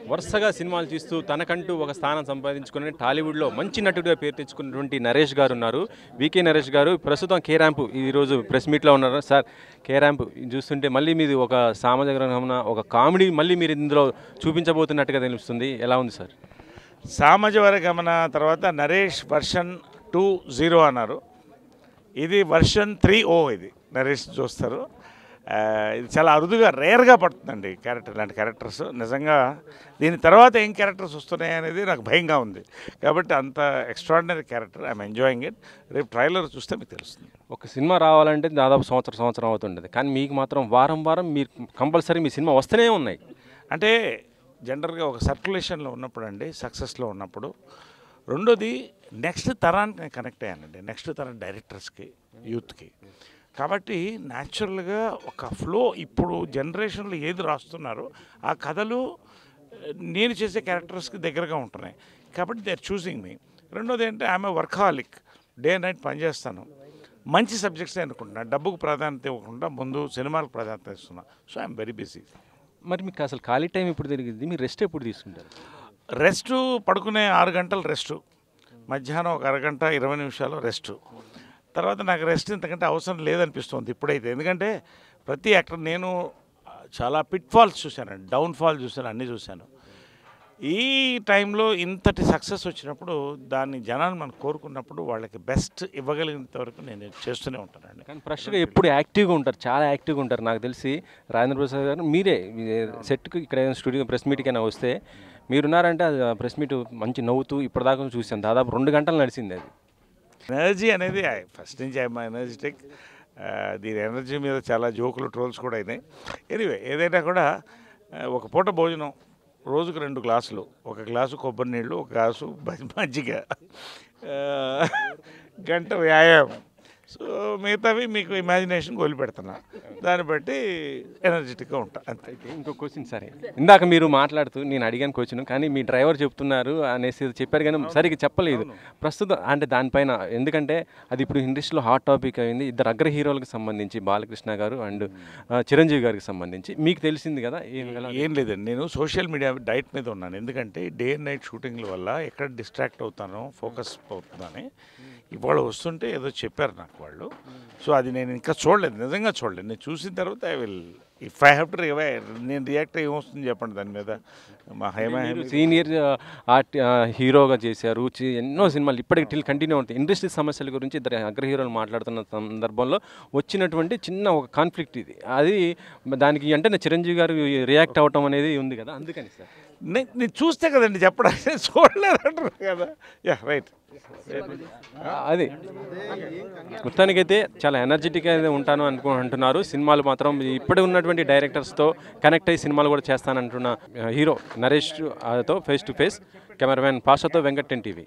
వరుసగా సినిమాలు తీస్తూ తనకంటూ ఒక స్థానం సంపాదించుకుని టాలీవుడ్లో మంచి నటుడిగా పేరు తెచ్చుకున్నటువంటి నరేష్ గారు ఉన్నారు. వికే నరేష్ గారు ప్రస్తుతం కే ర్యాంప్ ఈరోజు ప్రెస్ మీట్లో ఉన్నారు. సార్, కే ర్యాంప్ చూస్తుంటే మళ్ళీ మీది ఒక సామాజిక రంగంలో ఒక కామెడీ మళ్ళీ మీరు ఇందులో చూపించబోతున్నట్టుగా తెలుస్తుంది. ఎలా ఉంది సార్? సామాజిక గమన తర్వాత నరేష్ వర్షన్ 2.0 అన్నారు. ఇది వర్షన్ 3.0. ఇది నరేష్ చూస్తారు. ఇది చాలా అరుదుగా రేర్గా పడుతుందండి క్యారెక్టర్, లాంటి క్యారెక్టర్స్. నిజంగా దీని తర్వాత ఏం క్యారెక్టర్స్ వస్తున్నాయి అనేది నాకు భయంగా ఉంది. కాబట్టి అంత extraordinary character. I'm enjoying it. రేపు ట్రైలర్ చూస్తే మీకు తెలుస్తుంది. ఒక సినిమా రావాలంటే దాదాపు సంవత్సరం అవుతుండేది, కానీ మీకు మాత్రం వారం మీరు కంపల్సరీ మీ సినిమా వస్తూనే ఉన్నాయి. అంటే జనరల్గా ఒక సర్క్యులేషన్లో ఉన్నప్పుడు అండి, సక్సెస్లో ఉన్నప్పుడు. రెండోది నెక్స్ట్ తరానికి నేను కనెక్ట్ అయ్యానండి, నెక్స్ట్ తరం డైరెక్టర్స్కి, యూత్కి. కాబట్టి న్యాచురల్గా ఒక ఫ్లో ఇప్పుడు జనరేషన్లో ఏది రాస్తున్నారో ఆ కథలు నేను చేసే క్యారెక్టర్స్కి దగ్గరగా ఉంటున్నాయి. కాబట్టి దే ఆర్ చూసింగ్ మీ. రెండోది ఏంటంటే ఆమె వర్కాలిక్, డే నైట్ పనిచేస్తాను, మంచి సబ్జెక్ట్సే అనుకుంటున్నా, డబ్బుకు ప్రాధాన్యత ఇవ్వకుండా ముందు సినిమాలకు ప్రాధాన్యత ఇస్తున్నా. So I'm very busy. మరి మీకు అసలు ఖాళీ టైం ఎప్పుడు తిరిగింది? మీరు రెస్ట్ ఎప్పుడు తీసుకుంటారు? రెస్టు పడుకునే 6 గంటలు రెస్టు, మధ్యాహ్నం ఒక అరగంట 20 నిమిషాలు రెస్టు. తర్వాత నాకు రెస్ట్ ఇంతకంటే అవసరం లేదనిపిస్తుంది ఇప్పుడైతే. ఎందుకంటే ప్రతి యాక్టర్ నేను చాలా పిట్ఫాల్స్ చూశానండి, డౌన్ఫాల్ చూశాను, అన్నీ చూశాను. ఈ టైంలో ఇంతటి సక్సెస్ వచ్చినప్పుడు దాన్ని జనాన్ని మనం కోరుకున్నప్పుడు వాళ్ళకి బెస్ట్ ఇవ్వగలిగినంత వరకు నేను చేస్తూనే ఉంటానండి. కానీ ఫ్రెష్గా ఎప్పుడు యాక్టివ్గా ఉంటారు, చాలా యాక్టివ్గా ఉంటారు. నాకు తెలిసి రాజేంద్ర ప్రసాద్ గారు మీరే సెట్కి ఇక్కడ ఏదైనా స్టూడియో ప్రెస్ మీట్కైనా వస్తే మీరున్నారంటే అది ప్రెస్ మీట్ మంచి నవ్వుతూ ఇప్పటిదాకా చూశాను. దాదాపు 2 గంటలు నడిచింది అది. ఎనర్జీ అనేది ఫస్ట్ నుంచి ఐఎమ్ ఎనర్జెటిక్. దీని ఎనర్జీ మీద చాలా జోకులు, ట్రోల్స్ కూడా అయినాయి. ఎనీవే, ఏదైనా కూడా ఒక పూట భోజనం, రోజుకు 2 గ్లాసులు, ఒక గ్లాసు కొబ్బరి నీళ్ళు, ఒక గ్లాసు మజ్జిగ, గంట వ్యాయామం. సో మిగతావి మీకు ఇమాజినేషన్కి వదిలిపెడుతున్నా. దాన్ని బట్టి ఎనర్జెటిక్గా ఉంటా అంతే. ఇంకో క్వశ్చన్ సరే, ఇందాక మీరు మాట్లాడుతూ నేను అడిగాను క్వశ్చన్, కానీ మీ డ్రైవర్ చెప్తున్నారు అనేసి చెప్పారు కానీ సరిగ్గా చెప్పలేదు ప్రస్తుతం. అంటే దానిపైన ఎందుకంటే అది ఇప్పుడు ఇండస్ట్రీలో హాట్ టాపిక్ అయింది. ఇద్దరు అగ్ర హీరోలకు సంబంధించి బాలకృష్ణ గారు అండ్ చిరంజీవి గారికి సంబంధించి మీకు తెలిసింది కదా. ఏం లేదండి, నేను సోషల్ మీడియా డైట్ మీద ఉన్నాను. ఎందుకంటే డే అండ్ నైట్ షూటింగ్ల వల్ల ఎక్కడ డిస్ట్రాక్ట్ అవుతానో, ఫోకస్ అవుతుందని. ఇవాళ వస్తుంటే ఏదో చెప్పారు నాకు వాళ్ళు. సో అది నేను ఇంకా చూడలేదు, నిజంగా చూడలేదు. నేను చూసిన తర్వాత I will, if I have to నేను రియాక్ట్ ఏమొస్తుంది చెప్పండి దాని మీద. మా సీనియర్ హీరోగా చేశారు, ఎన్నో సినిమాలు ఇప్పటికి కంటిన్యూ అవుతాయి. ఇండస్ట్రీ సమస్యల గురించి ఇద్దరు అగ్ర హీరోలు మాట్లాడుతున్న సందర్భంలో వచ్చినటువంటి చిన్న ఒక కాన్ఫ్లిక్ట్ ఇది. అది దానికి అంటే చిరంజీవి గారు రియాక్ట్ అవ్వటం అనేది ఉంది కదా, అందుకని సార్ నేను చూస్తే కదండి చెప్పడానికి, చూడలేదంటారు కదా. Yeah right. అది మొత్తానికైతే చాలా ఎనర్జెటిక్గా ఉంటాను అంటున్నారు. సినిమాలు మాత్రం ఇప్పటి ఉన్నటువంటి డైరెక్టర్స్తో కనెక్ట్ అయ్యి సినిమాలు కూడా చేస్తానంటున్న హీరో నరేష్ తో ఫేస్ టు ఫేస్. కెమెరామెన్ పాషాతో వెంకట్, 10 TV.